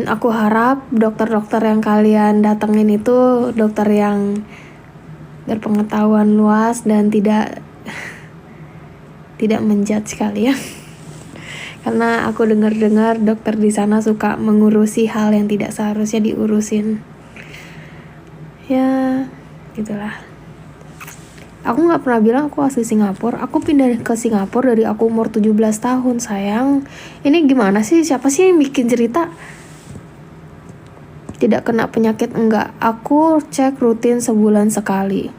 Aku harap dokter-dokter yang kalian datengin itu dokter yang berpengetahuan luas dan tidak menjudge kalian. Karena aku dengar-dengar dokter di sana suka mengurusi hal yang tidak seharusnya diurusin. Ya, gitulah. Aku nggak pernah bilang aku asli Singapura. Aku pindah ke Singapura dari aku umur 17 tahun, sayang. Ini gimana sih? Siapa sih yang bikin cerita? Tidak kena penyakit enggak. Aku cek rutin sebulan sekali.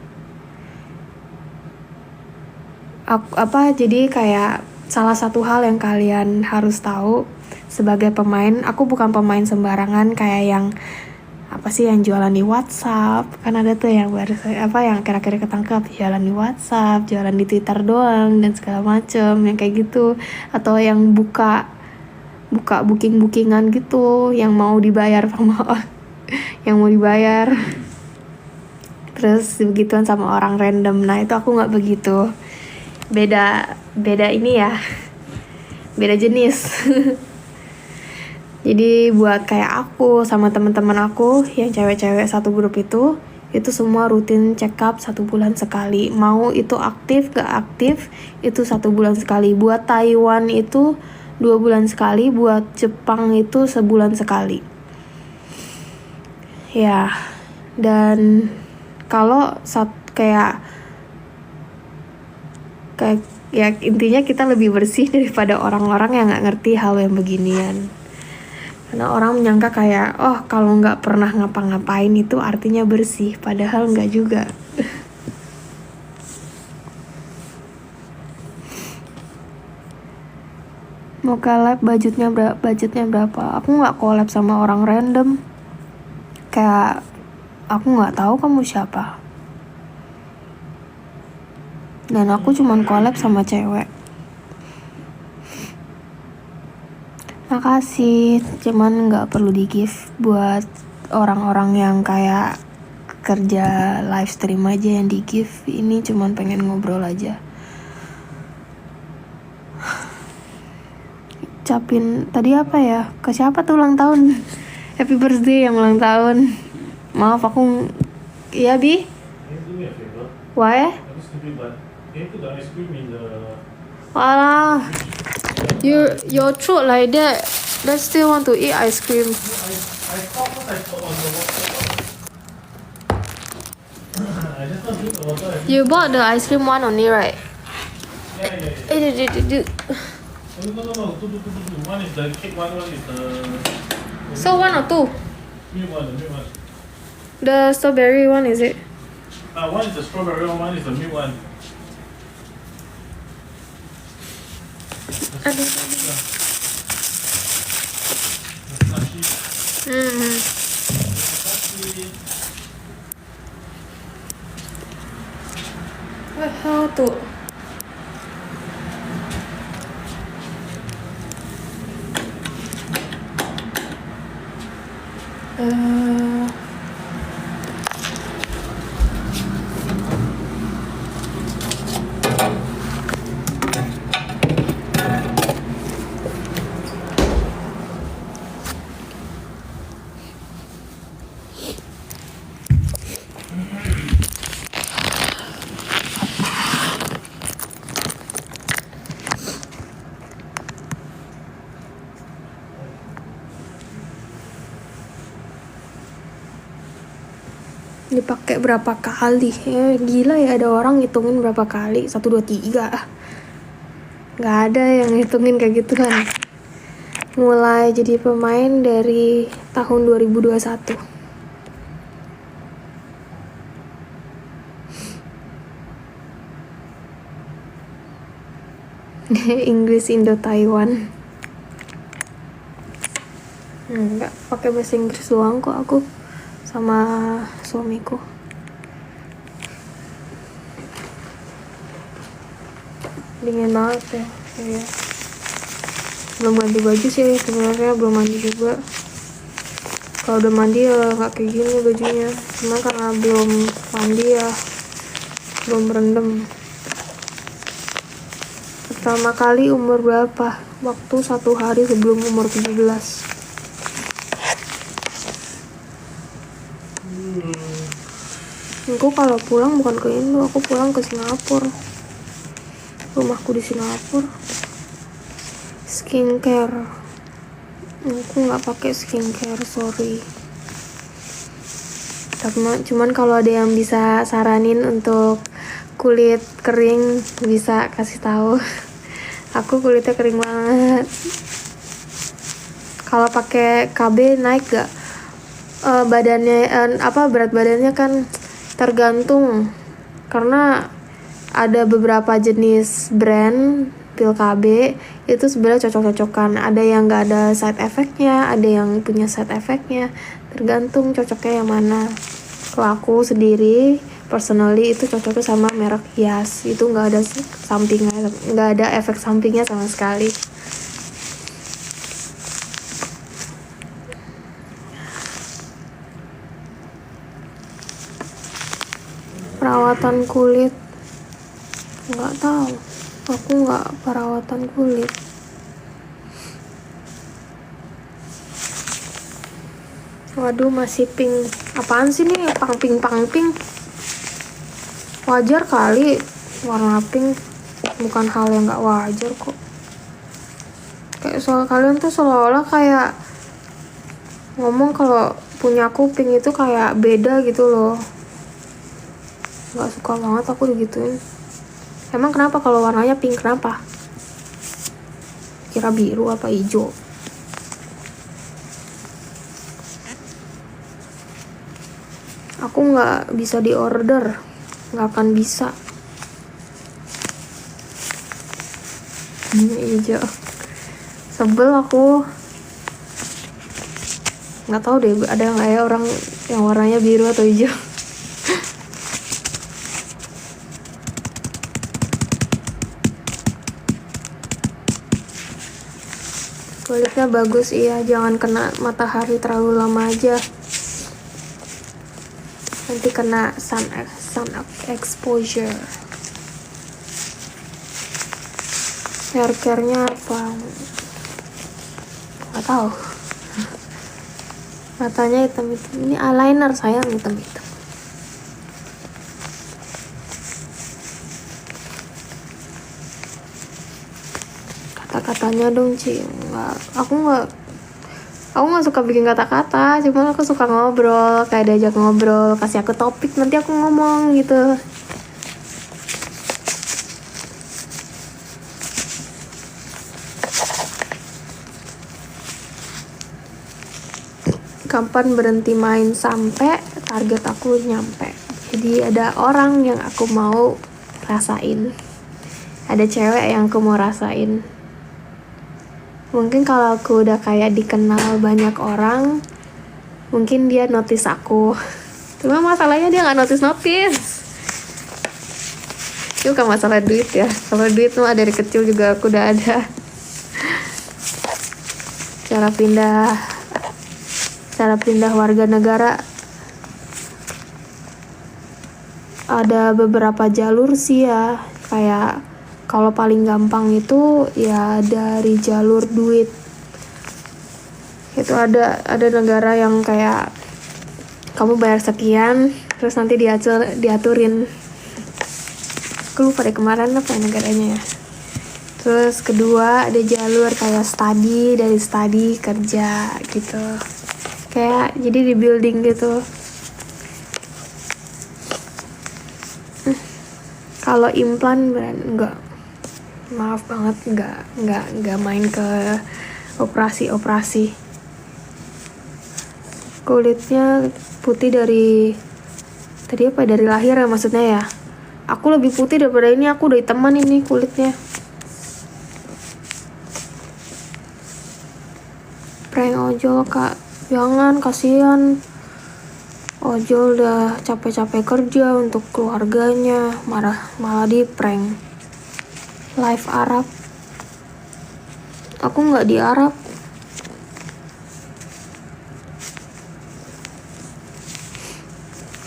Jadi kayak salah satu hal yang kalian harus tahu sebagai pemain, aku bukan pemain sembarangan kayak yang yang jualan di WhatsApp. Kan ada tuh yang yang kira-kira ketangkap jualan di WhatsApp, jualan di Twitter doang dan segala macem yang kayak gitu, atau yang buka bookingan gitu yang mau dibayar sama yang mau dibayar terus begituan sama orang random. Nah itu aku nggak begitu, beda ini ya, beda jenis. Jadi buat kayak aku sama teman-teman aku yang cewek-cewek satu grup itu semua rutin check up 1 bulan sekali. Mau itu aktif gak aktif itu 1 bulan sekali. Buat Taiwan itu 2 bulan sekali. Buat Jepang itu sebulan sekali. Ya, dan kalau kayak ya intinya kita lebih bersih daripada orang-orang yang nggak ngerti hal yang beginian. Karena orang menyangka kayak, oh kalau nggak pernah ngapa-ngapain itu artinya bersih, padahal nggak juga. Mau collab budgetnya berapa? Aku nggak collab sama orang random. Kayak aku nggak tahu kamu siapa. Dan aku cuman collab sama cewek. Makasih, cuman nggak perlu di give buat orang-orang yang kayak kerja live stream aja yang di give. Ini cuman pengen ngobrol aja. Ucapin tadi apa ya? Ke siapa tuh ulang tahun? Happy birthday yang ulang tahun. Maaf aku, iya Bi? Why? Alah, your throat like that, then still want to eat ice cream. You bought the ice cream one only, right? No. One is the cake one is the... So 1 or 2? Milk one. The strawberry one, is it? One is the strawberry one is the milk one. Aduh. How to? Dipakai berapa kali ya, gila ya, ada orang ngitungin berapa kali, 1, 2, 3. Nggak ada yang ngitungin kayak gitu kan. Mulai jadi pemain dari tahun 2021. Inggris Indo Taiwan. Enggak, pakai bahasa Inggris doang kok aku sama suamiku. Dingin banget ya. Iya. Belum ganti baju sih sebenarnya, belum mandi juga. Kalau udah mandi ya nggak kayak gini bajunya. Cuma karena belum mandi ya belum berendam. Pertama kali umur berapa? Waktu 1 hari sebelum umur 17. Aku kalau pulang bukan ke Indo, aku pulang ke Singapura. Rumahku di Singapura. Skincare, aku nggak pakai skincare, sorry. Cuman kalau ada yang bisa saranin untuk kulit kering bisa kasih tahu. Aku kulitnya kering banget. Kalau pakai KB naik gak badannya, berat badannya kan tergantung, karena ada beberapa jenis brand pil KB itu sebenarnya cocok-cocokan. Ada yang gak ada side effectnya, ada yang punya side effectnya, tergantung cocoknya yang mana. Kalau aku sendiri personally itu cocoknya sama merek Yas, itu nggak ada efek sampingnya sama sekali. Perawatan kulit nggak tahu, aku nggak perawatan kulit. Waduh, masih pink. Apaan sih nih, pang-ping. Wajar kali warna pink, bukan hal yang nggak wajar kok. Kayak soal kalian tuh seolah-olah kayak ngomong kalau punya aku pink itu kayak beda gitu loh. Nggak suka banget aku digituin. Emang kenapa kalau warnanya pink, kenapa? Kira biru apa hijau? Aku nggak bisa diorder, nggak akan bisa. Hijau, sebel aku. Nggak tahu deh, ada nggak ya orang yang warnanya biru atau hijau? Kulitnya bagus, iya, jangan kena matahari terlalu lama aja, nanti kena sun exposure. Hair care-nya apa? Nggak tahu. Matanya hitam-hitam, ini eyeliner sayang, hitam-hitam. Kata-katanya dong, Ci. Aku nggak suka bikin kata-kata, cuman aku suka ngobrol, kayak diajak ngobrol, kasih aku topik, nanti aku ngomong gitu. Kapan berhenti main sampai target aku nyampe. Jadi ada orang yang aku mau rasain, ada cewek yang aku mau rasain. Mungkin kalau aku udah kayak dikenal banyak orang, mungkin dia notice aku. Cuma masalahnya dia nggak notice. Itu bukan masalah duit ya. Kalau duit mah dari kecil juga aku udah ada. Cara pindah warga negara ada beberapa jalur sih ya. Kayak kalau paling gampang itu ya dari jalur duit. Itu ada negara yang kayak kamu bayar sekian, terus nanti diaturin. Aku lupa deh kemarin apa negaranya ya. Terus kedua ada jalur kayak dari study kerja gitu. Kayak jadi di building gitu. Kalau implan enggak. Maaf banget, enggak main ke operasi. Kulitnya putih dari lahir ya maksudnya ya. Aku lebih putih daripada ini, aku udah hitaman ini kulitnya. Prank ojol kak, jangan, kasihan. Ojol udah capek-capek kerja untuk keluarganya, malah di prank. Live Arab, aku nggak di Arab.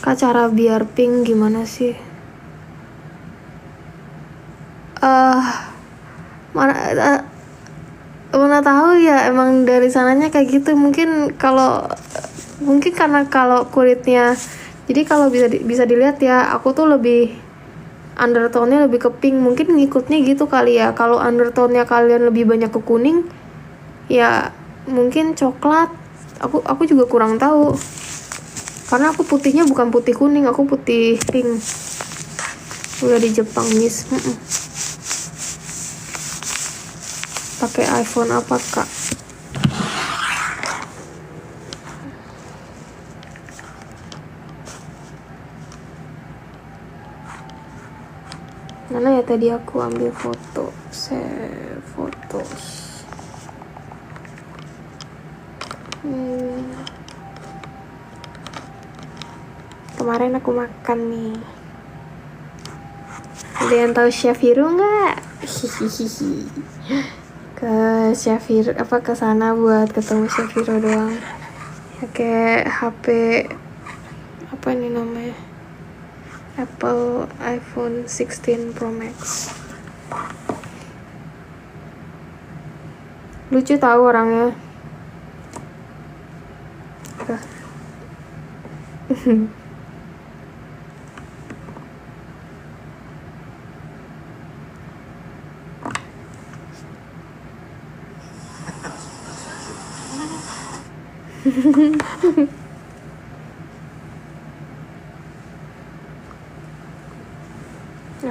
Kak, cara biar pink gimana sih? Mana tahu ya, emang dari sananya kayak gitu. Mungkin karena kalau kulitnya Jadi kalau bisa dilihat ya, aku tuh lebih undertone-nya lebih ke pink. Mungkin ngikutnya gitu kali ya. Kalau undertone-nya kalian lebih banyak ke kuning, ya mungkin coklat. Aku juga kurang tahu. Karena aku putihnya bukan putih kuning, aku putih pink. Udah di Jepang, Miss. Pakai iPhone apa, Kak? Mana ya tadi aku ambil foto? Save fotos. Kemarin aku makan nih. Ada yang tahu Chef Hiro nggak? Hihihi. Ke Chef Hiro, ke sana buat ketemu Chef Hiro doang. Pakai HP apa ini namanya? Apple iPhone 16 Pro Max. Lucu tahu orangnya.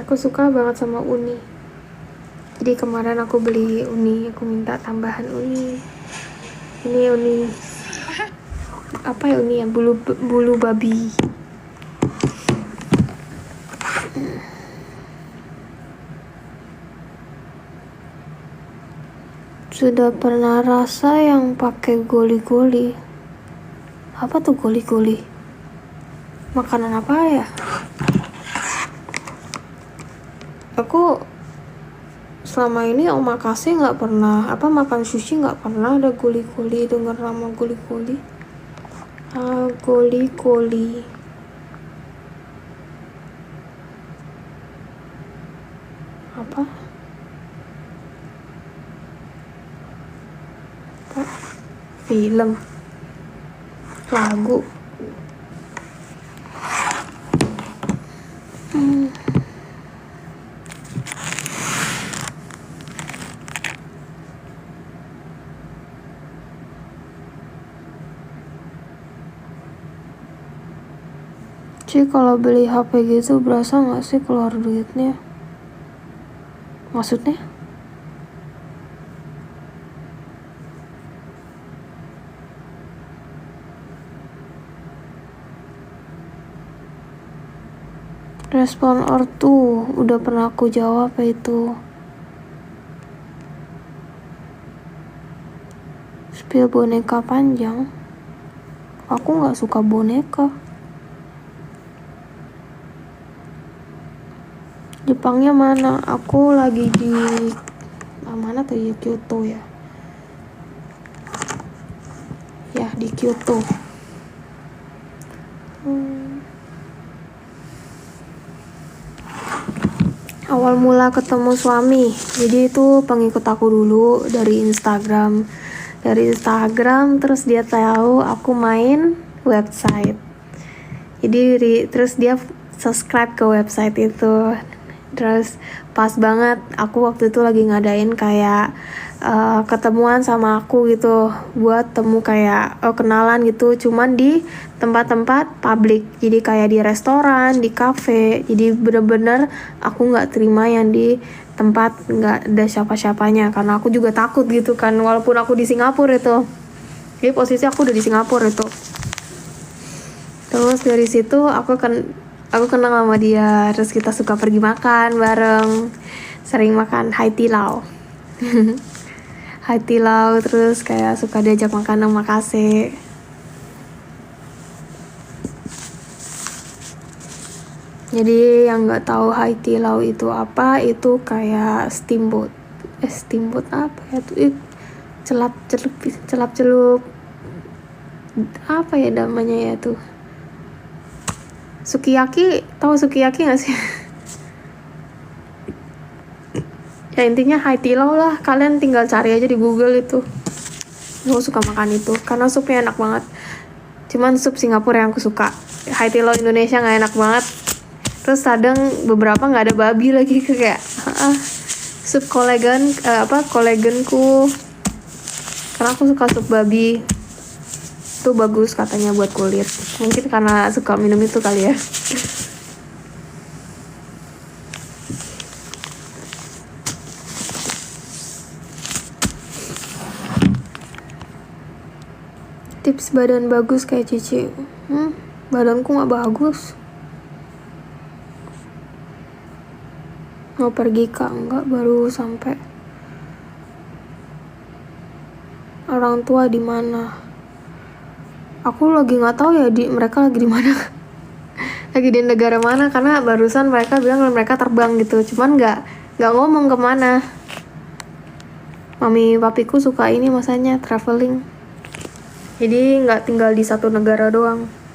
Aku suka banget sama uni. Jadi kemarin aku beli uni, aku minta tambahan uni. Ini uni apa ya, uni ya, bulu babi. Sudah pernah rasa yang pakai goli-goli? Apa tuh goli-goli? Makanan apa ya? Aku selama ini omakase nggak pernah, makan sushi nggak pernah ada goli-goli. Dengar nama goli-goli. Goli-goli. Apa? Film, lagu. Sih kalau beli HP gitu berasa nggak sih keluar duitnya? Maksudnya? Respon ortu udah pernah aku jawab itu. Spill boneka panjang. Aku nggak suka boneka. Jepangnya mana? Aku lagi di mana tuh ya? Kyoto ya. Ya di Kyoto. Awal mula ketemu suami, jadi itu pengikut aku dulu dari Instagram. Terus dia tahu aku main website. Jadi terus dia subscribe ke website itu. Terus pas banget aku waktu itu lagi ngadain kayak ketemuan sama aku gitu, buat temu kayak kenalan gitu, cuman di tempat-tempat publik, jadi kayak di restoran, di kafe. Jadi bener-bener aku nggak terima yang di tempat nggak ada siapa-siapanya, karena aku juga takut gitu kan, walaupun aku di Singapura itu. Jadi posisi aku udah di Singapura itu. Terus dari situ aku kenal sama dia, terus kita suka pergi makan bareng, sering makan Haidilao. Haidilao, terus kayak suka diajak makan omakase. Jadi yang nggak tahu Haidilao itu apa, itu kayak steamboat. Steamboat apa ya tuh? Celap-celup apa ya namanya ya tuh? Sukiyaki, tahu sukiyaki nggak sih? Ya intinya Haidilao lah, kalian tinggal cari aja di Google itu. Aku suka makan itu karena supnya enak banget. Cuman sup Singapura yang aku suka. Haiti Lo Indonesia nggak enak banget. Terus kadang beberapa nggak ada babi lagi, kayak sup kolagenku, karena aku suka sup babi itu bagus katanya buat kulit. Mungkin karena suka minum itu kali ya. Tips badan bagus kayak Cici. Badanku nggak bagus. Mau pergi kak? Enggak, baru sampai. Orang tua di mana? Aku lagi nggak tahu ya, mereka lagi di mana. Lagi di negara mana, karena barusan mereka bilang mereka terbang gitu, cuman nggak ngomong kemana. Mami papiku suka ini masanya traveling, jadi nggak tinggal di satu negara doang.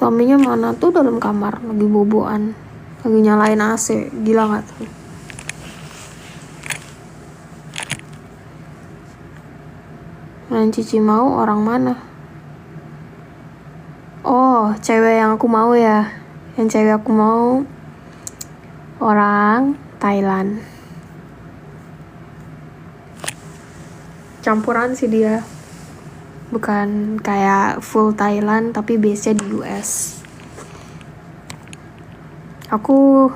Suaminya mana tuh? Dalam kamar lagi boboan, lagi nyalain AC. Gila nggak tuh? Yang Cici mau orang mana? Oh, cewek yang aku mau ya. Yang cewek aku mau orang Thailand. Campuran sih dia. Bukan kayak full Thailand, tapi base-nya di US. Aku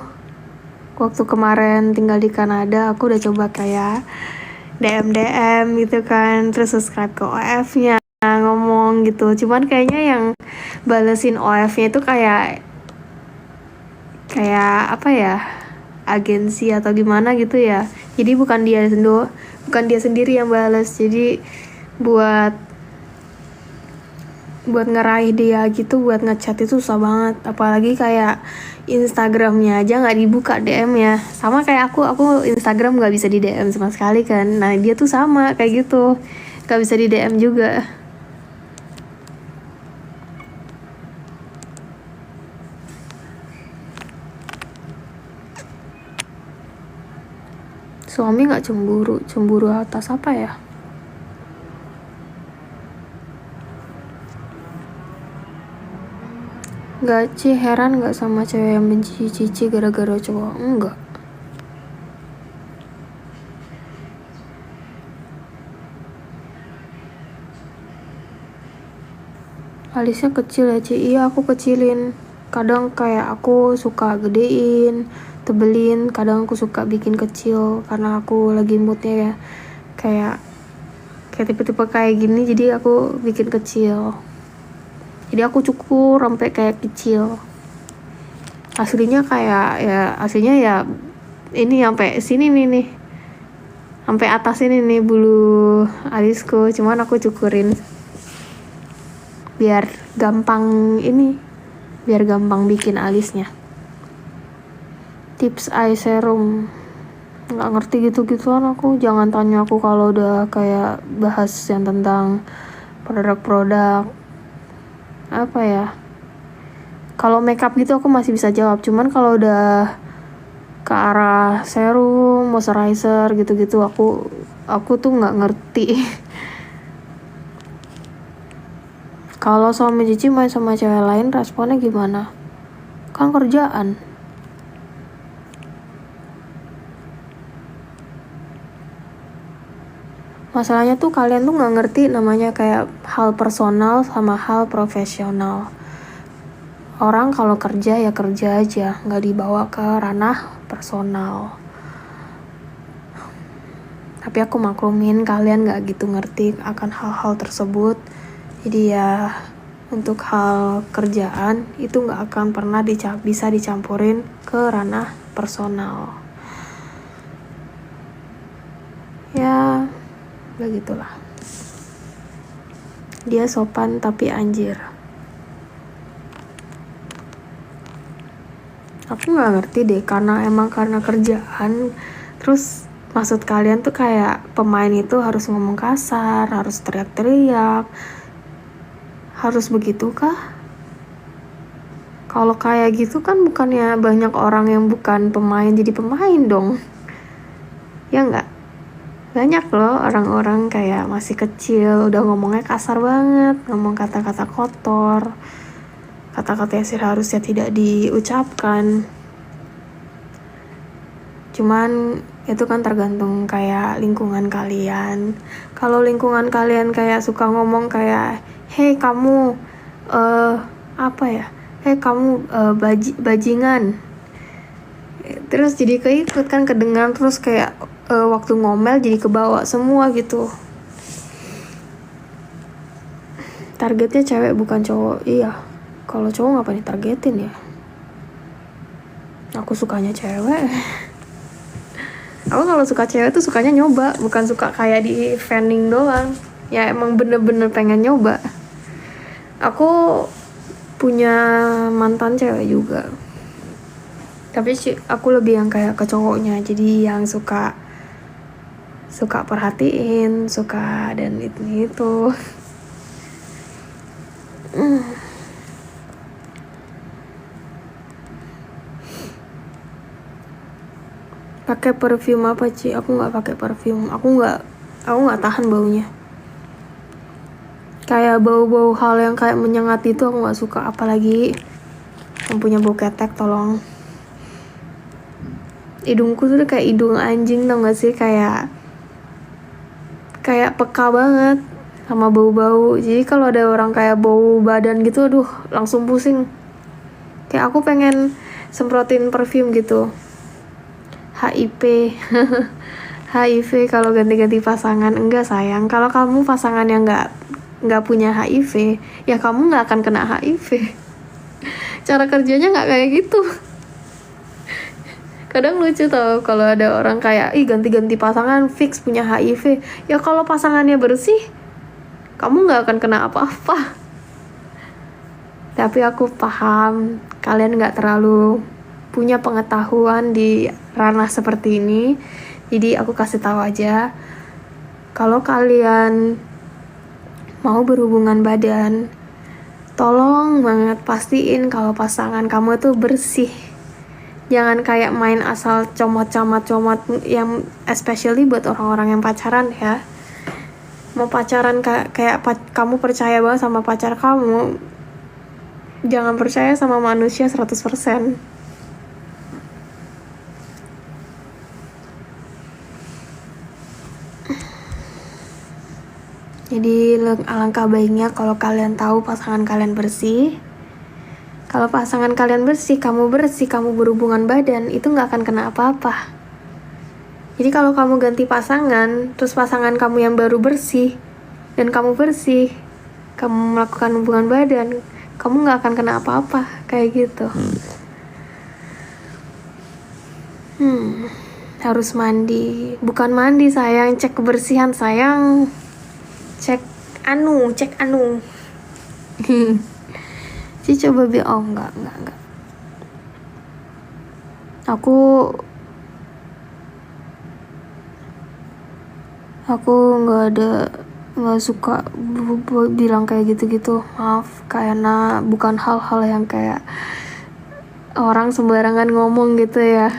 waktu kemarin tinggal di Kanada, aku udah coba kayak DM gitu kan, terus subscribe ke OF-nya, ngomong gitu. Cuman kayaknya yang balesin OF-nya itu kayak apa ya, agensi atau gimana gitu ya. Jadi bukan dia sendiri yang bales. Jadi buat ngeraih dia gitu, buat ngechat itu susah banget. Apalagi kayak Instagramnya aja nggak dibuka DM-nya. Sama kayak aku Instagram nggak bisa di DM sama sekali kan. Nah dia tuh sama kayak gitu, nggak bisa di DM juga. Suami nggak cemburu atas apa ya? Gak, heran gak sama cewek yang benci Cici gara-gara cowok? Enggak. Alisnya kecil ya Ci? Iya, aku kecilin. Kadang kayak aku suka gedein, tebelin. Kadang aku suka bikin kecil karena aku lagi moodnya ya. Kayak tipe-tipe kayak gini, jadi aku bikin kecil. Jadi aku cukur sampai kayak kecil. Aslinya ya ini sampai sini nih. Sampai atas ini nih bulu alisku, cuman aku cukurin biar gampang bikin alisnya. Tips eye serum, nggak ngerti gitu-gituan aku. Jangan tanya aku kalau udah kayak bahas yang tentang produk-produk apa ya. Kalau makeup gitu aku masih bisa jawab, cuman kalau udah ke arah serum, moisturizer gitu-gitu aku tuh nggak ngerti. Kalau suami Cici main sama cewek lain, responnya gimana? Kan kerjaan. Masalahnya tuh kalian tuh nggak ngerti namanya kayak hal personal sama hal profesional. Orang kalau kerja ya kerja aja, nggak dibawa ke ranah personal. Tapi aku maklumin kalian nggak gitu ngerti akan hal-hal tersebut. Jadi ya untuk hal kerjaan itu nggak akan pernah bisa dicampurin ke ranah personal. Ya begitulah. Dia sopan tapi anjir. Aku nggak ngerti deh, karena kerjaan. Terus maksud kalian tuh kayak pemain itu harus ngomong kasar, harus teriak-teriak, harus begitu kah? Kalau kayak gitu kan bukannya banyak orang yang bukan pemain jadi pemain dong? Ya nggak Banyak loh orang-orang kayak masih kecil udah ngomongnya kasar banget, ngomong kata-kata kotor, kata-kata yang seharusnya tidak diucapkan. Cuman itu kan tergantung kayak lingkungan kalian. Kalau lingkungan kalian kayak suka ngomong kayak, "Hei kamu, apa ya? Hei kamu, bajingan." Terus jadi keikut kan, kedengar terus kayak waktu ngomel jadi kebawa semua gitu. Targetnya cewek bukan cowok. Iya, kalau cowok ngapain ditargetin ya? Aku sukanya cewek. Aku kalau suka cewek tuh sukanya nyoba, bukan suka kayak di fanning doang. Ya emang bener-bener pengen nyoba. Aku punya mantan cewek juga, tapi aku lebih yang kayak ke cowoknya, jadi yang suka perhatiin, suka dan itu. Pakai parfum apa Ci? Aku nggak pakai parfum. Aku nggak tahan baunya. Kayak bau-bau hal yang kayak menyengat itu aku nggak suka. Apalagi yang punya bau ketek, tolong. Hidungku tuh kayak hidung anjing, tau nggak sih? Kayak peka banget sama bau-bau. Jadi kalau ada orang kayak bau badan gitu, aduh langsung pusing. Kayak aku pengen semprotin parfum gitu. HIV HIV kalau ganti-ganti pasangan. Enggak sayang, kalau kamu pasangan yang nggak punya HIV, ya kamu nggak akan kena HIV. Cara kerjanya nggak kayak gitu. Kadang lucu tau kalau ada orang kayak, ganti-ganti pasangan fix punya HIV. Ya kalau pasangannya bersih, kamu nggak akan kena apa-apa. Tapi aku paham kalian nggak terlalu punya pengetahuan di ranah seperti ini, jadi aku kasih tahu aja. Kalau kalian mau berhubungan badan, tolong banget pastiin kalau pasangan kamu tuh bersih. Jangan kayak main asal comot, yang especially buat orang-orang yang pacaran ya. Mau pacaran kayak kamu percaya banget sama pacar kamu, jangan percaya sama manusia 100%. Jadi alangkah baiknya kalau kalian tahu pasangan kalian bersih. Kalau pasangan kalian bersih, kamu berhubungan badan, itu gak akan kena apa-apa. Jadi kalau kamu ganti pasangan, terus pasangan kamu yang baru bersih, dan kamu bersih, kamu melakukan hubungan badan, kamu gak akan kena apa-apa. Kayak gitu. Harus mandi. Bukan mandi sayang, cek kebersihan sayang. Cek anu Ci coba enggak aku nggak suka bilang kayak gitu, maaf, karena bukan hal-hal yang kayak orang sembarangan ngomong gitu ya.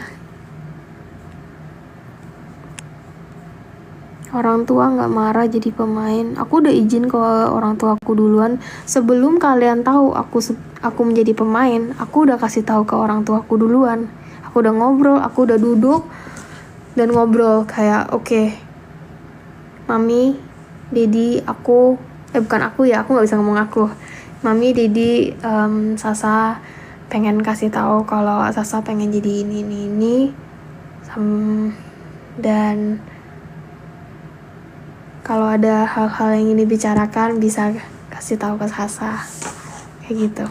Orang tua nggak marah jadi pemain. Aku udah izin ke orang tua aku duluan. Sebelum kalian tahu aku menjadi pemain, aku udah kasih tahu ke orang tua aku duluan. Aku udah ngobrol, aku udah duduk dan ngobrol kayak, oke, Mami, Dedi, aku nggak bisa ngomong aku. Mami, Dedi, Sasa pengen kasih tahu kalau Sasa pengen jadi ini. Dan kalau ada hal-hal yang ingin dibicarakan bisa kasih tahu ke Sasa, kayak gitu.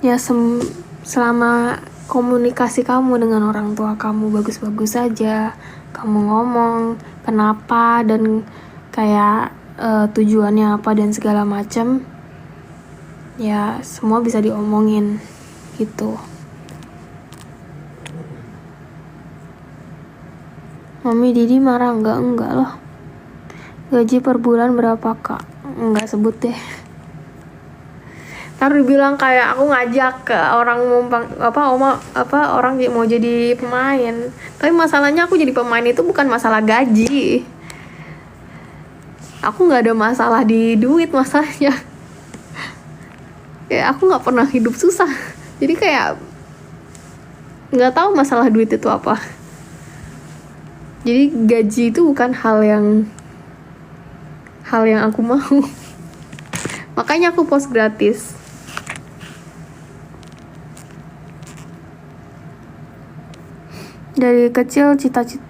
Ya selama komunikasi kamu dengan orang tua kamu bagus-bagus saja, kamu ngomong kenapa dan kayak tujuannya apa dan segala macam, ya semua bisa diomongin gitu. Mami, Didi marah enggak loh. Gaji per bulan berapa kak? Enggak sebut deh. Harus dibilang kayak aku ngajak ke orang orang mau jadi pemain. Tapi masalahnya aku jadi pemain itu bukan masalah gaji. Aku nggak ada masalah di duit masalahnya. Kayak aku nggak pernah hidup susah. Jadi kayak nggak tahu masalah duit itu apa. Jadi gaji itu bukan hal yang aku mau. Makanya aku post gratis. Dari kecil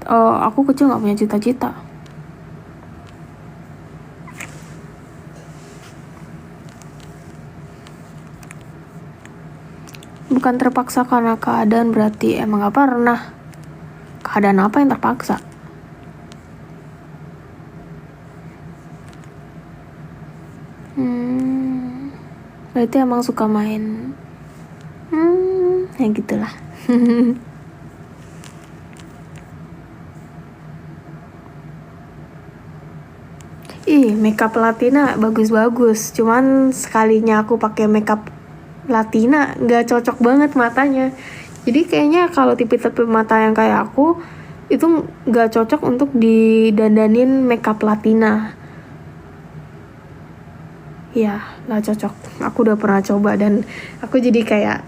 aku kecil nggak punya cita-cita. Bukan terpaksa karena keadaan, berarti emang nggak pernah. Keadaan apa yang terpaksa? Berarti emang suka main. Ya gitulah. Ih, makeup Latina bagus-bagus. Cuman sekalinya aku pakai makeup Latina nggak cocok banget matanya. Jadi kayaknya kalau tipe-tipe mata yang kayak aku itu nggak cocok untuk didandanin makeup Latina. Ya, nggak cocok. Aku udah pernah coba dan aku jadi kayak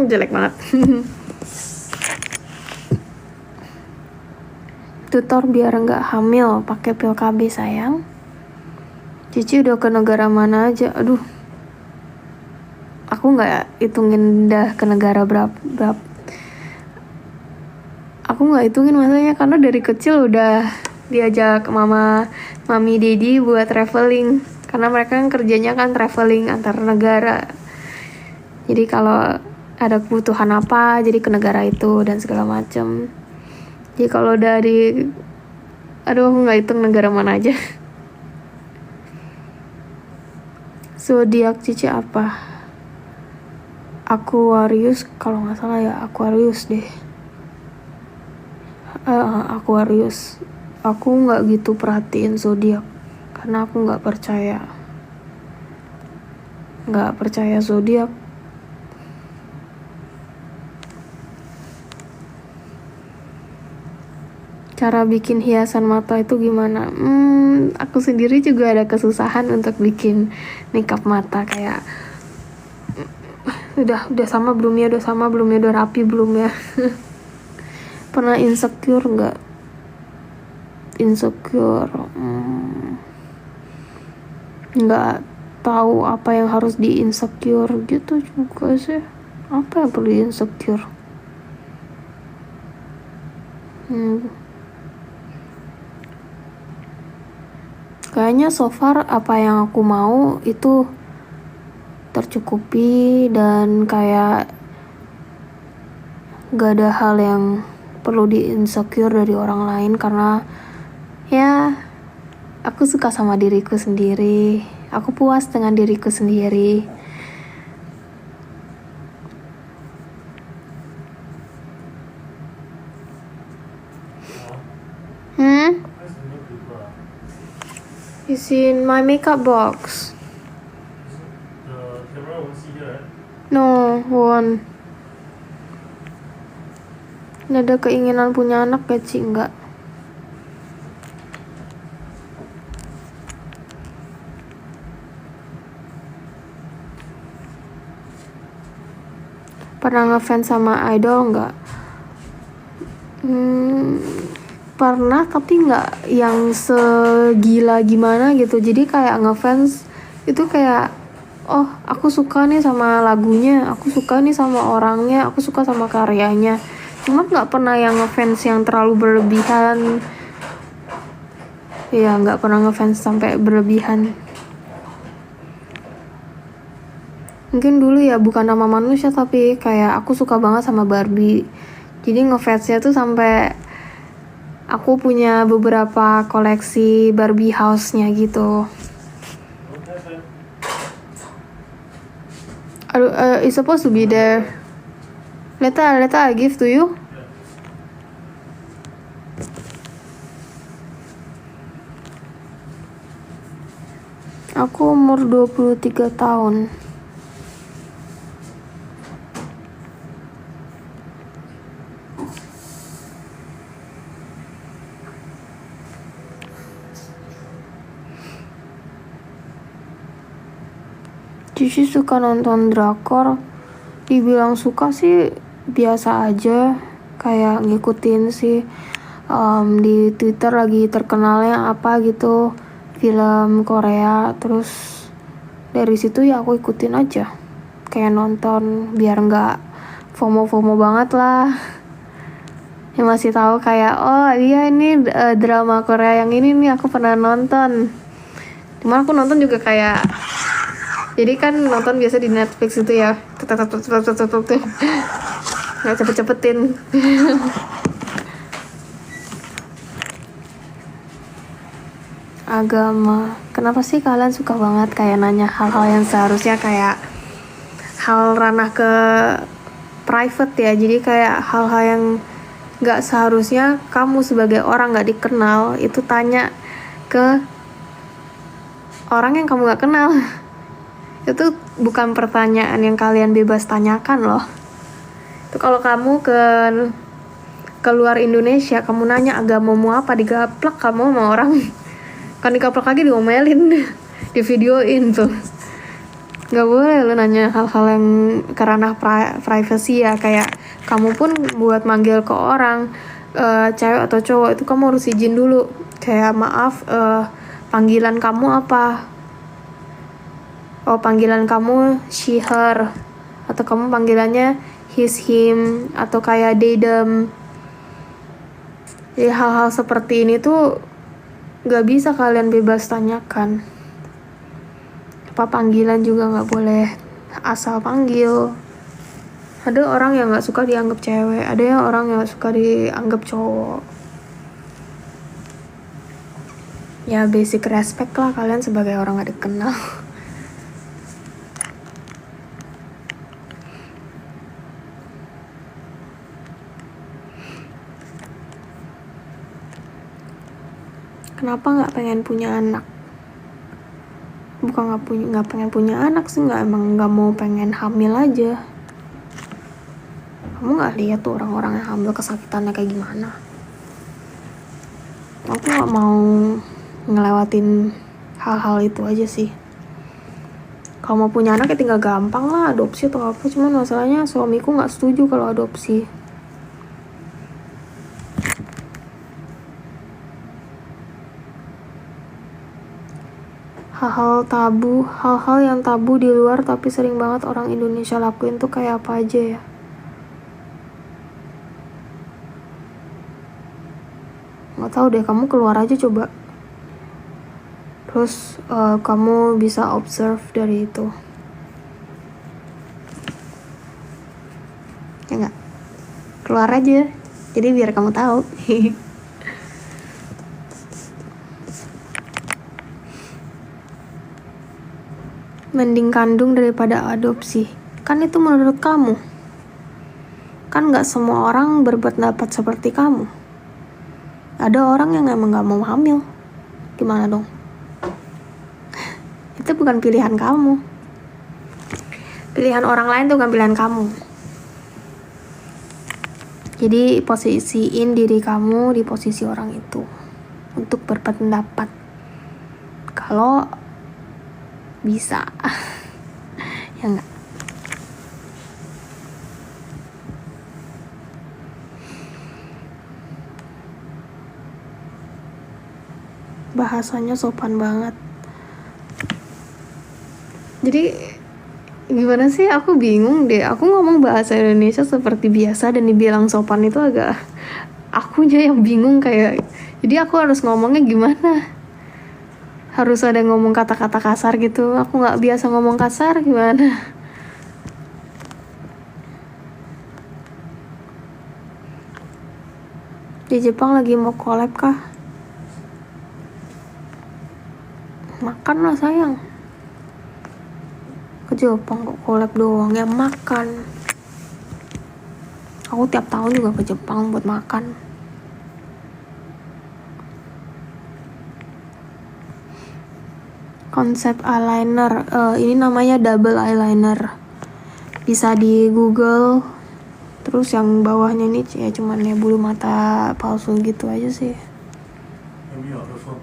jelek banget. Tutor biar nggak hamil pakai pil KB sayang. Cici udah ke negara mana aja? Aduh, aku nggak hitungin dah ke negara berapa. Aku nggak hitungin maksudnya karena dari kecil udah diajak mami, dedi buat traveling. Karena mereka kan kerjanya kan traveling antar negara. Jadi kalau ada kebutuhan apa, jadi ke negara itu dan segala macam. Jadi kalau aku nggak hitung negara mana aja. Zodiak Cici apa? Aquarius, kalau nggak salah ya Aquarius deh. Aquarius. Aku nggak gitu perhatiin zodiak karena aku nggak percaya zodiak. Cara bikin hiasan mata itu gimana? Aku sendiri juga ada kesusahan untuk bikin makeup mata. Kayak udah sama belum ya, udah rapi belum ya. Pernah insecure nggak? Nggak tahu apa yang harus di insecure gitu juga sih. Apa yang perlu di insecure? Kayaknya so far apa yang aku mau itu tercukupi dan kayak gak ada hal yang perlu di insecure dari orang lain karena ya aku suka sama diriku sendiri. Aku puas dengan diriku sendiri. It's in my makeup box. The camera won't see here, right? No, won't. Ada keinginan punya anak gak sih? Enggak. Pernah ngefans sama idol nggak? Pernah, tapi nggak yang segila gimana gitu. Jadi kayak ngefans itu kayak, oh aku suka nih sama lagunya, aku suka nih sama orangnya, aku suka sama karyanya. Cuma nggak pernah yang ngefans yang terlalu berlebihan. Ya nggak pernah ngefans sampai berlebihan. Mungkin dulu ya bukan nama manusia, tapi kayak aku suka banget sama Barbie. Jadi ngefansnya tuh sampai aku punya beberapa koleksi Barbie house-nya gitu. It's supposed to be there. Later I give to you. Aku umur 23 tahun. Cici suka nonton drakor. Dibilang suka sih biasa aja, kayak ngikutin sih di Twitter lagi terkenalnya apa gitu, film Korea, terus dari situ ya aku ikutin aja, kayak nonton biar nggak FOMO banget lah. Yang masih tahu kayak oh iya ini drama Korea yang ini nih aku pernah nonton. Cuma aku nonton juga kayak, jadi kan nonton biasa di Netflix itu ya, nggak cepet-cepetin. Agama, kenapa sih kalian suka banget kayak nanya hal-hal yang seharusnya kayak hal ranah ke private ya, jadi kayak hal-hal yang nggak seharusnya kamu sebagai orang nggak dikenal itu tanya ke orang yang kamu nggak kenal. Itu bukan pertanyaan yang kalian bebas tanyakan loh. Itu kalau kamu keluar Indonesia, kamu nanya agamamu apa, digaplak kamu sama orang. Kan digaplak lagi, diomelin, divideoin tuh. Gak boleh lo nanya hal-hal yang kerana privacy ya. Kayak kamu pun buat manggil ke orang, cewek atau cowok, itu kamu harus izin dulu. Kayak maaf, panggilan kamu apa? Oh, panggilan kamu she, her, atau kamu panggilannya his, him, atau kayak they, them. Jadi hal-hal seperti ini tuh gak bisa kalian bebas tanyakan. Apa panggilan juga gak boleh asal panggil. Ada orang yang gak suka dianggap cewek, ada yang orang yang gak suka dianggap cowok. Ya basic respect lah kalian sebagai orang gak dikenal. Kenapa nggak pengen punya anak? Bukan nggak pengen punya anak sih, emang nggak mau pengen hamil aja. Kamu nggak lihat tuh orang-orang yang hamil kesakitannya kayak gimana? Aku nggak mau ngelewatin hal-hal itu aja sih. Kalau mau punya anak ya tinggal gampang lah, adopsi atau apa. Cuman masalahnya suamiku nggak setuju kalau adopsi. Hal-hal yang tabu di luar tapi sering banget orang Indonesia lakuin tuh kayak apa aja ya? Nggak tahu deh, kamu keluar aja coba. Terus kamu bisa observe dari itu. Ya nggak? Keluar aja. Jadi biar kamu tahu. Mending kandung daripada adopsi. Kan itu menurut kamu. Kan gak semua orang berpendapat seperti kamu. Ada orang yang emang gak mau hamil. Gimana dong? Itu bukan pilihan kamu. Pilihan orang lain tuh bukan pilihan kamu. Jadi posisiin diri kamu di posisi orang itu untuk berpendapat. Kalau bisa. Ya enggak? Bahasanya sopan banget. Jadi gimana sih, aku bingung deh. Aku ngomong bahasa Indonesia seperti biasa dan dibilang sopan itu agak akunya yang bingung kayak. Jadi aku harus ngomongnya gimana? Harus ada ngomong kata-kata kasar gitu. Aku nggak biasa ngomong kasar, gimana? Di Jepang lagi mau collab kah? Makan lah sayang. Ke Jepang kok collab doang, ya makan. Aku tiap tahun juga ke Jepang buat makan. konsep eyeliner. Ini namanya double eyeliner. Bisa di Google. Terus yang bawahnya ini ya cuman ya bulu mata palsu gitu aja sih. 有没有的风？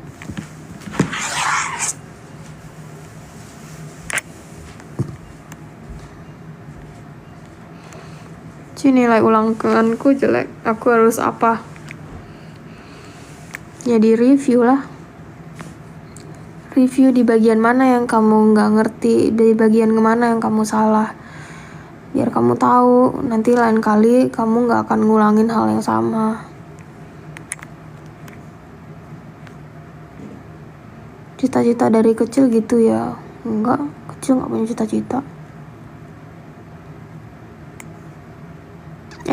Nilai ulanganku jelek. Aku harus apa? Ya di review lah. Review di bagian mana yang kamu nggak ngerti, di bagian mana yang kamu salah. Biar kamu tahu, nanti lain kali kamu nggak akan ngulangin hal yang sama. Cita-cita dari kecil gitu ya? Enggak, kecil nggak punya cita-cita.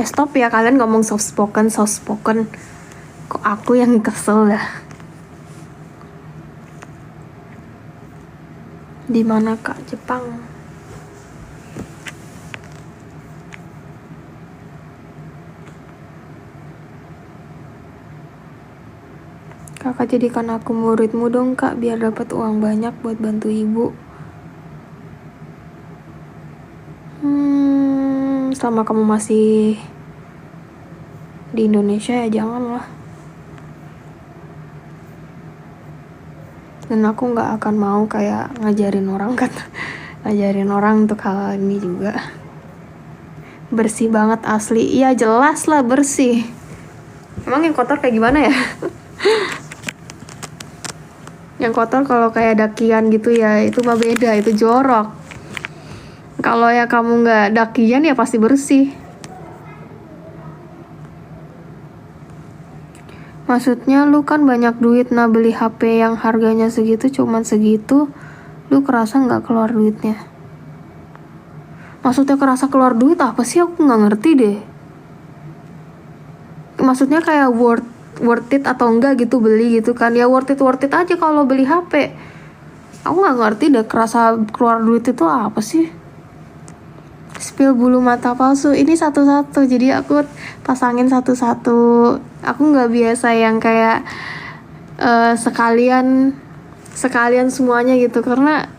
Stop ya kalian ngomong soft spoken. Kok aku yang kesel dah. Di mana Kak? Jepang. Kakak jadikan aku muridmu dong Kak, biar dapat uang banyak buat bantu ibu. Selama kamu masih di Indonesia ya janganlah. Dan aku nggak akan mau kayak ngajarin orang untuk hal ini juga. Bersih banget asli. Iya jelas lah bersih. Emang yang kotor kayak gimana ya? Yang kotor kalau kayak dakian gitu ya itu mah beda, itu jorok. Kalau ya kamu nggak dakian ya pasti bersih. Maksudnya lu kan banyak duit, nah beli HP yang harganya segitu cuman segitu, lu kerasa nggak keluar duitnya? Maksudnya kerasa keluar duit apa sih? Aku nggak ngerti deh. Maksudnya kayak worth it atau enggak gitu beli gitu kan? Ya worth it aja kalau beli HP. Aku nggak ngerti deh kerasa keluar duit itu apa sih? Spill bulu mata palsu ini satu-satu, jadi aku pasangin satu-satu. Aku nggak biasa yang kayak sekalian semuanya gitu karena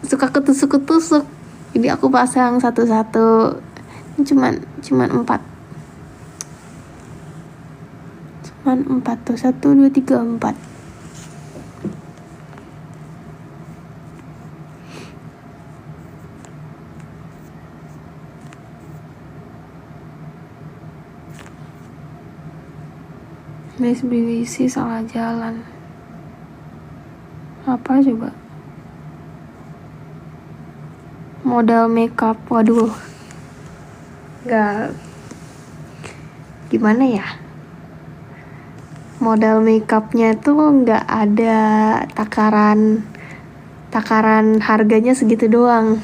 suka ketusuk. Jadi aku pasang satu-satu. Ini cuman 4 tuh, 1, 2, 3, 4. Guys, BBC salah jalan. Apa coba? Modal makeup, waduh. Gak. Gimana ya? Modal makeupnya tuh nggak ada takaran harganya segitu doang.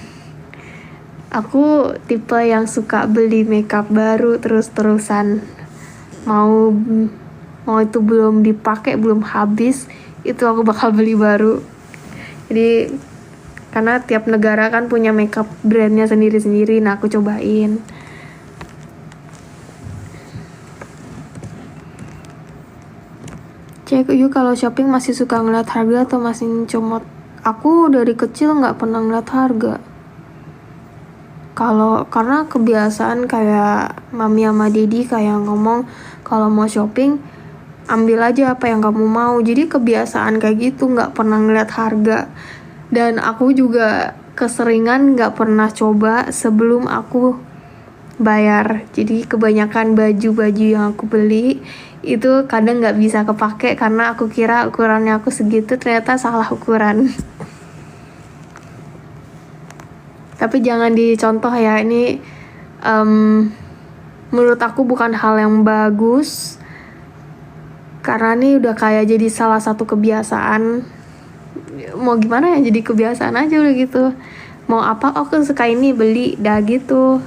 Aku tipe yang suka beli makeup baru terus-terusan. Mau itu belum dipakai, belum habis, itu aku bakal beli baru. Jadi karena tiap negara kan punya makeup brandnya sendiri-sendiri, nah aku cobain. Cek yuk kalau shopping masih suka ngeliat harga atau masih comot. Aku dari kecil nggak pernah ngeliat harga. Karena kebiasaan kayak mami sama dedi kayak ngomong kalau mau shopping ambil aja apa yang kamu mau. Jadi kebiasaan kayak gitu, nggak pernah ngeliat harga. Dan aku juga keseringan nggak pernah coba sebelum aku bayar. Jadi kebanyakan baju yang aku beli itu kadang nggak bisa kepake karena aku kira ukurannya aku segitu, ternyata salah ukuran. Tapi jangan dicontoh ya, ini menurut aku bukan hal yang bagus. Karena ini udah kayak jadi salah satu kebiasaan. Mau gimana ya, jadi kebiasaan aja udah gitu. Mau apa, aku suka ini, beli, dah gitu.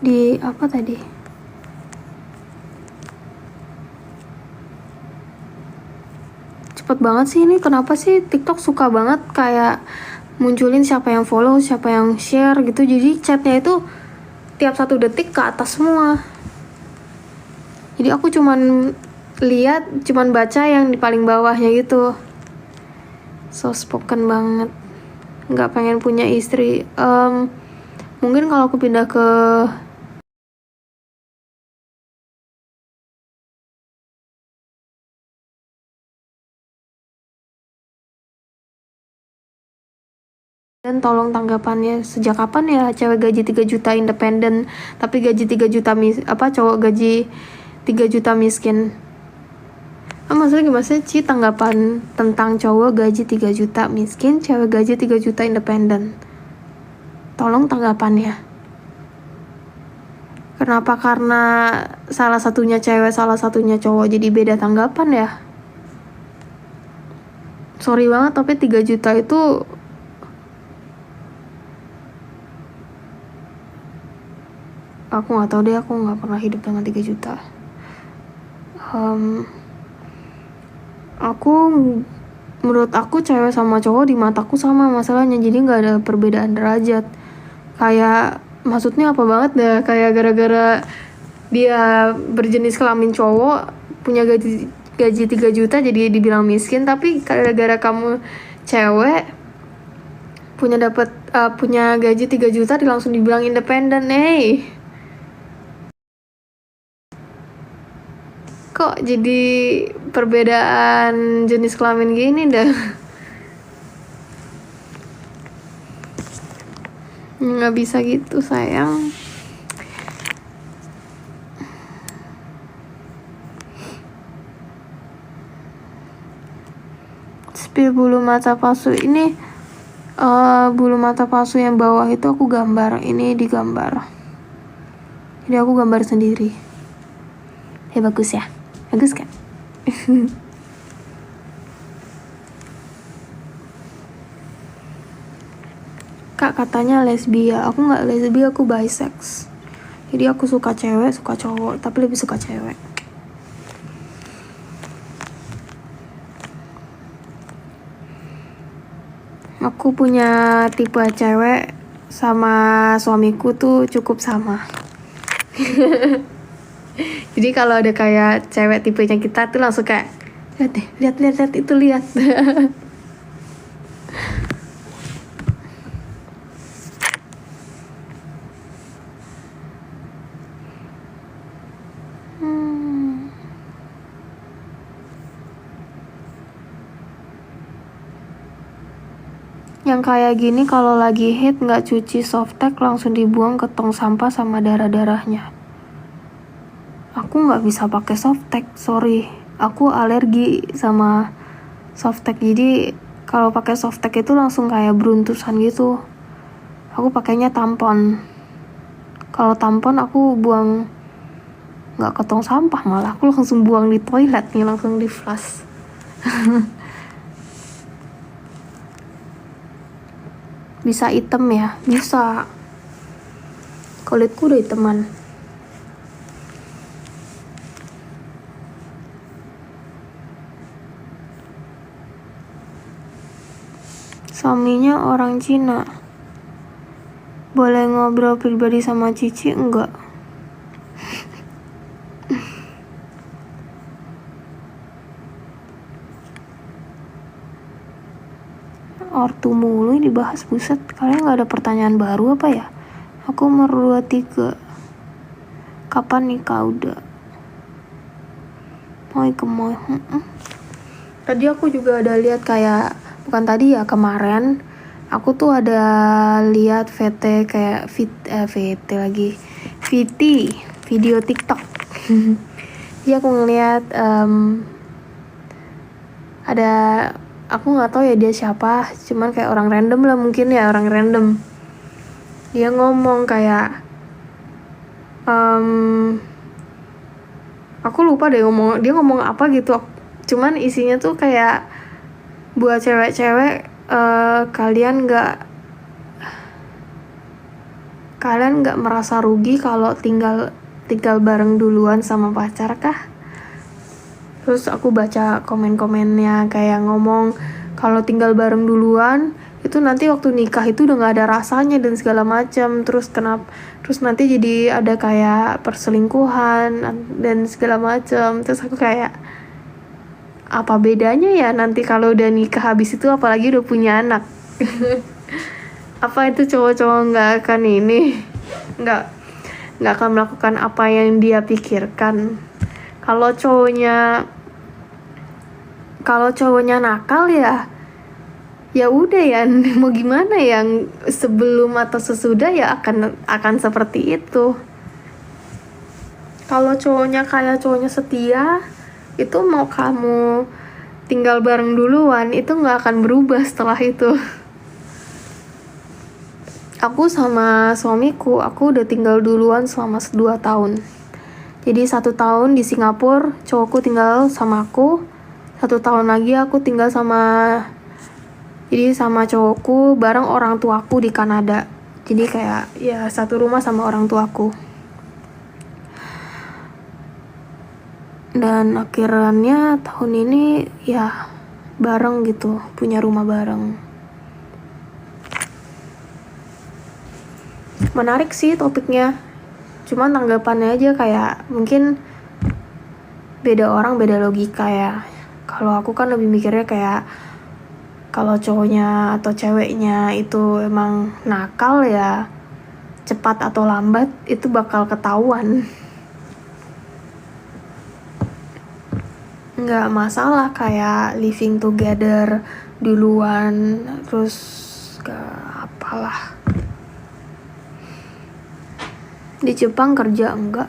Di apa tadi? Cepet banget sih ini, kenapa sih TikTok suka banget kayak munculin siapa yang follow, siapa yang share gitu. Jadi chatnya itu tiap 1 detik ke atas semua. Jadi aku cuman baca yang di paling bawahnya gitu. So spoken banget. Nggak pengen punya istri. Mungkin kalau aku pindah ke dan tolong tanggapannya, sejak kapan ya cewek gaji 3 juta independen tapi gaji 3 juta cowok gaji 3 juta miskin. Maksudnya gimana sih tanggapan tentang cowok gaji 3 juta miskin, cewek gaji 3 juta independen? Tolong tanggapannya. Kenapa karena salah satunya cewek, salah satunya cowok jadi beda tanggapan ya? Sorry banget, tapi 3 juta itu aku nggak tahu deh, aku nggak pernah hidup dengan 3 juta. Menurut aku cewek sama cowok di mataku sama masalahnya, jadi nggak ada perbedaan derajat. Kayak maksudnya apa banget dah, kayak gara-gara dia berjenis kelamin cowok punya gaji 3 juta jadi dibilang miskin, tapi gara-gara kamu cewek punya gaji 3 juta langsung dibilang independen. Kok jadi perbedaan jenis kelamin gini dah? Nggak bisa gitu sayang. Spill bulu mata palsu ini, bulu mata palsu yang bawah itu aku gambar, ini digambar. Jadi aku gambar sendiri. Bagus ya? Bagus kan? Kak katanya lesbia. Aku nggak lesbia, aku bisex. Jadi aku suka cewek, suka cowok, tapi lebih suka cewek. Aku punya tipe cewek sama suamiku tuh cukup sama. Jadi kalau ada kayak cewek tipenya kita tuh langsung kayak lihat itu lihat. Yang kayak gini kalau lagi hit nggak cuci softtek langsung dibuang ke tong sampah sama darah-darahnya. Aku nggak bisa pakai softtek, sorry. Aku alergi sama softtek, jadi kalau pakai softtek itu langsung kayak beruntusan gitu. Aku pakainya tampon. Kalau tampon aku buang nggak ke tong sampah, malah aku langsung buang di toilet nih, langsung di flush. Bisa hitam ya? Bisa. Kulitku udah hitaman. Suaminya orang Cina. Boleh ngobrol pribadi sama Cici enggak? Ortu mulu dibahas, buset. Kalian gak ada pertanyaan baru apa ya? Aku umur 23. Kapan nikah udah? Moy. Tadi aku juga ada lihat kayak, bukan tadi ya, kemarin aku tuh ada lihat VT kayak VT lagi, video TikTok. Jadi aku ngeliat ada, aku nggak tahu ya dia siapa, cuman kayak orang random lah, mungkin ya orang random. Dia ngomong kayak aku lupa deh dia ngomong apa gitu, cuman isinya tuh kayak buat cewek-cewek, kalian nggak merasa rugi kalau tinggal bareng duluan sama pacar kah? Terus aku baca komen-komennya kayak ngomong kalau tinggal bareng duluan itu nanti waktu nikah itu udah nggak ada rasanya dan segala macam. Terus nanti jadi ada kayak perselingkuhan dan segala macam. Terus aku kayak, apa bedanya ya nanti kalau udah nikah habis itu, apalagi udah punya anak. Apa itu cowok-cowok nggak akan melakukan apa yang dia pikirkan. Kalau cowoknya nakal ya udah ya, mau gimana, yang sebelum atau sesudah ya akan seperti itu. Kalau cowoknya setia, itu mau kamu tinggal bareng duluan, itu nggak akan berubah setelah itu. Aku sama suamiku, aku udah tinggal duluan selama 2 tahun. Jadi 1 tahun di Singapura, cowokku tinggal sama aku. 1 tahun lagi aku tinggal sama cowokku bareng orang tuaku di Kanada. Jadi kayak ya satu rumah sama orang tuaku. Dan akhirnya tahun ini ya bareng gitu, punya rumah bareng. Menarik sih topiknya. Cuman tanggapannya aja kayak mungkin beda orang beda logika ya. Kalau aku kan lebih mikirnya kayak, kalau cowoknya atau ceweknya itu emang nakal ya cepat atau lambat itu bakal ketahuan. Nggak masalah kayak living together duluan, terus apalah. Di Jepang kerja enggak?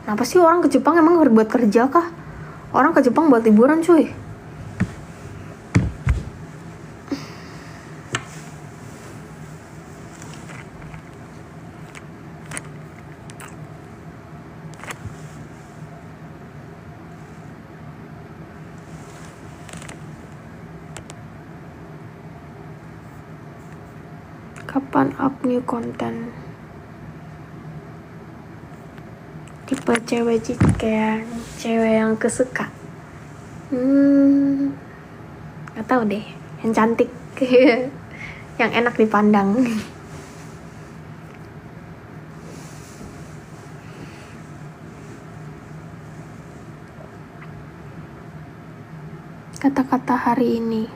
Kenapa sih orang ke Jepang emang buat kerja kah? Orang ke Jepang buat liburan cuy. Kapan up new content? Tipe cewek kayak cewek yang kesuka. Gak tahu deh, yang cantik, yang enak dipandang. Kata-kata hari ini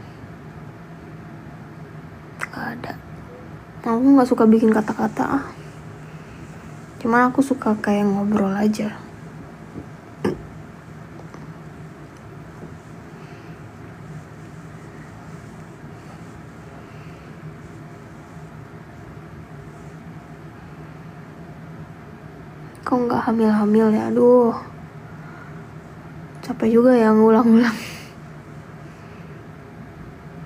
gak ada. Aku gak suka bikin kata-kata. Cuman aku suka kayak ngobrol aja. Kok gak hamil-hamil ya? Aduh, capek juga ya ngulang-ulang.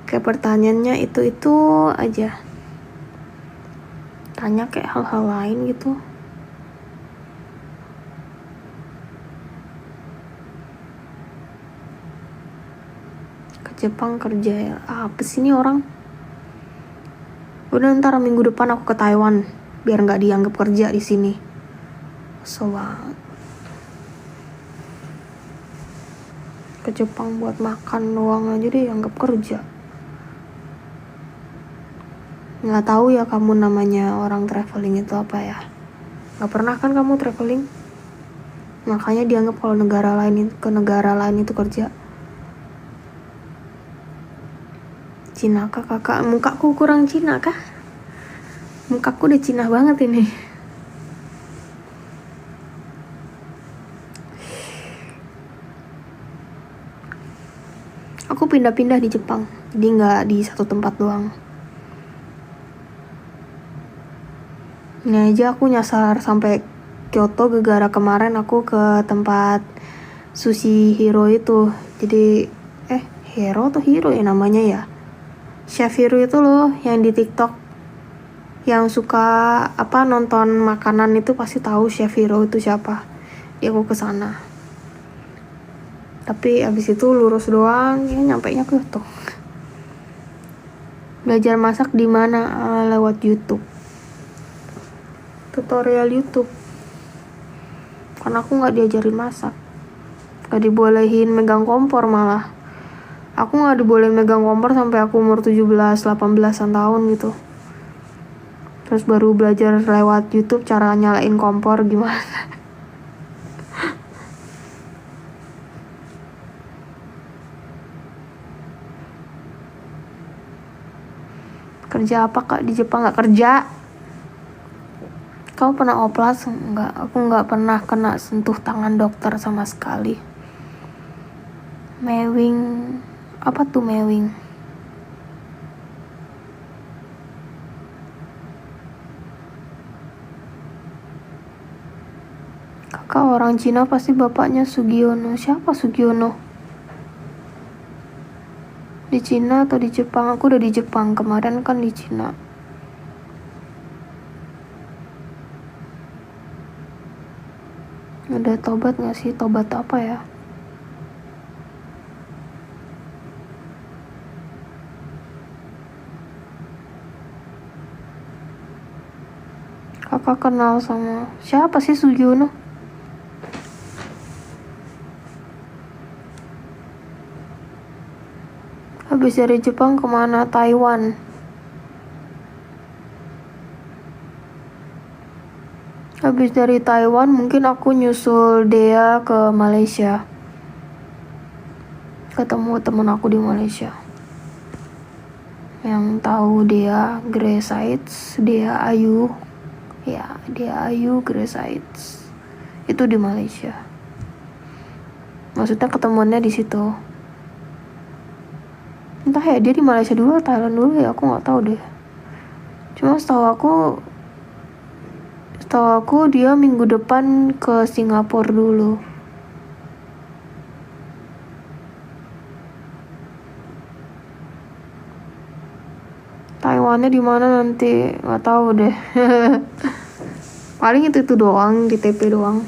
Kayak pertanyaannya itu aja. Tanya kayak hal-hal lain gitu. Ke Jepang kerja ya. Apa sih ini orang? Udah ntar minggu depan aku ke Taiwan biar nggak dianggap kerja di sini. So banget. Ke Jepang buat makan doang aja deh dianggap kerja. Nggak tahu ya kamu namanya orang traveling itu apa ya? Nggak pernah kan kamu traveling? Makanya dianggap kalau ke negara lain itu kerja. Cina kah kakak? Mukaku kurang Cina kah? Mukaku udah Cina banget ini. Aku pindah-pindah di Jepang, jadi nggak di satu tempat doang. Ini aja aku nyasar sampai Kyoto gara-gara kemarin aku ke tempat Sushi Hero itu. Jadi Hero atau Hero ya namanya ya? Chef Hero itu loh yang di TikTok, yang suka nonton makanan itu pasti tahu Chef Hero itu siapa. Dia aku kesana. Tapi abis itu lurus doang, ya nyampainya Kyoto. Belajar masak di mana? Lewat YouTube. Tutorial YouTube. Karena aku nggak diajarin masak, nggak dibolehin megang kompor malah. Aku nggak dibolehin megang kompor sampai aku umur 17-18an tahun gitu. Terus baru belajar lewat YouTube cara nyalain kompor gimana. Kerja apa kak di Jepang? Nggak kerja. Kau pernah oplas? Enggak, aku nggak pernah kena sentuh tangan dokter sama sekali. Mewing, apa tuh mewing? Kakak orang Cina pasti bapaknya Sugiono. Siapa Sugiono? Di Cina atau di Jepang? Aku udah di Jepang, kemarin kan di Cina. Udah tobat gak sih? Tobat apa ya? Kakak kenal sama siapa sih Sugiono? Habis dari Jepang kemana? Taiwan. Habis dari Taiwan mungkin aku nyusul Dea ke Malaysia. Ketemu temen aku di Malaysia. Yang tahu Dea Grace Sites, Dea Ayu. Ya, Dea Ayu Grace Sites. Itu di Malaysia. Maksudnya ketemuannya di situ. Entah ya dia di Malaysia dulu atau Thailand dulu ya, aku nggak tahu deh. Cuma setahu aku dia minggu depan ke Singapura dulu. Taiwannya di mana nanti nggak tahu deh. Paling itu doang di TP doang.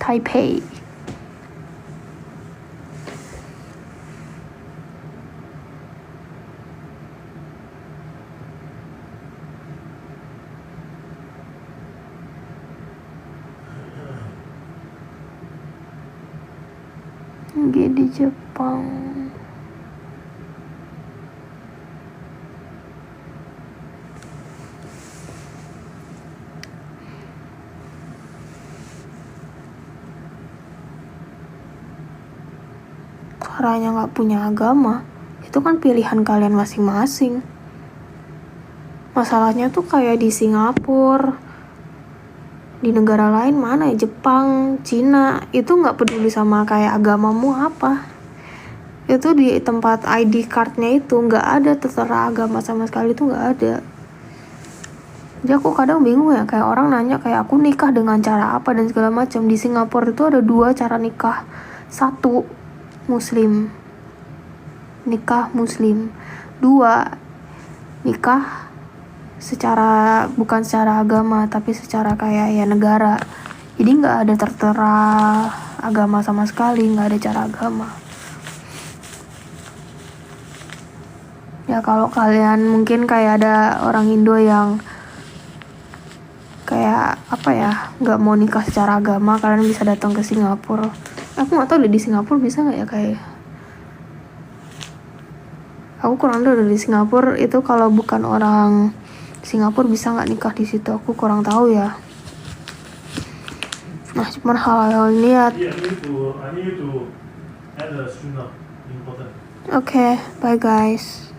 Taipei. Lagi di Jepang. Caranya nggak punya agama, itu kan pilihan kalian masing-masing. Masalahnya tuh kayak di Singapura, di negara lain mana ya, Jepang, Cina, itu nggak peduli sama kayak agamamu apa. Itu di tempat ID cardnya itu nggak ada tertera agama sama sekali, itu nggak ada. Jadi aku kadang bingung ya, kayak orang nanya kayak aku nikah dengan cara apa dan segala macam. Di Singapura itu ada 2 cara nikah. 1 Muslim, nikah Muslim. 2 nikah secara bukan secara agama tapi secara kayak ya negara. Jadi nggak ada tertera agama sama sekali, nggak ada cara agama. Ya kalau kalian mungkin kayak ada orang Indo yang kayak apa ya, nggak mau nikah secara agama, kalian bisa datang ke Singapura. Aku nggak tahu deh di Singapura bisa nggak ya, kayak aku kurang tahu di Singapura itu kalau bukan orang Singapura bisa nggak nikah di situ, aku kurang tahu ya. Nah cuman hal-hal niat. Yeah, I need to add a string of important. Oke, bye guys.